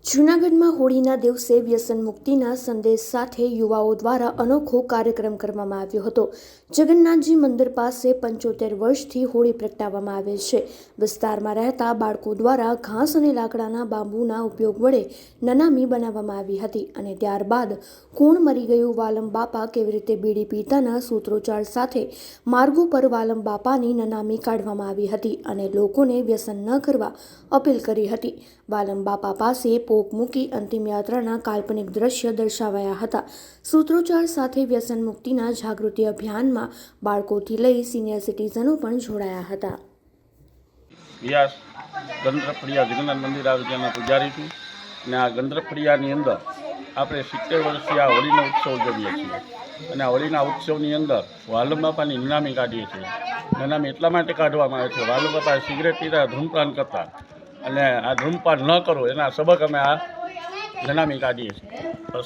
જૂનાગઢમાં હોળીના દિવસે વ્યસન મુક્તિના સંદેશ સાથે યુવાઓ દ્વારા અનોખો કાર્યક્રમ કરવામાં આવ્યો હતો। જગન્નાથજી મંદિર પાસે 75 વર્ષથી હોળી પ્રગટાવવામાં આવે છે। વિસ્તારમાં રહેતા બાળકો દ્વારા ઘાસ અને લાકડાના બાંબુના ઉપયોગ વડે નનામી બનાવવામાં આવી હતી અને ત્યારબાદ કોણ મરી ગયું વાલમ બાપા કેવી રીતે બીડી પીતાના સૂત્રોચ્ચાર સાથે માર્ગો પર વાલમ બાપાની નનામી કાઢવામાં આવી હતી અને લોકોને વ્યસન ન કરવા અપીલ કરી હતી। વાલમ બાપા પાસે પોક મૂકી અંતિમ યાત્રાના કાલ્પનિક દ્રશ્ય દર્શાવાયા હતા। સૂત્રોચ્ચાર સાથે વ્યસન મુક્તિના જાગૃતિ અભિયાનમાં બાળકોથી લઈ સિનિયર સિટીઝનો પણ જોડાયા હતા। વ્યાસ ગંદ્રફળિયા જગન્નાથ મંદિર આવે ત્યાંના પૂજારી છું અને આ ગંદ્રફળિયાની અંદર આપણે 70 વર્ષથી આ હોળીનો ઉત્સવ ઉજવીએ છીએ અને આ હોળીના ઉત્સવની અંદર વાલમ બાપાની નનામી કાઢીએ છીએ। નનામી એટલા માટે કાઢવામાં આવે છે, વાલમ બાપા સિગરેટ પીતા, ધૂમપાન કરતા અને આ ધૂમપાન ન કરો એના સબક અમે આ નનામી કાઢીએ છીએ।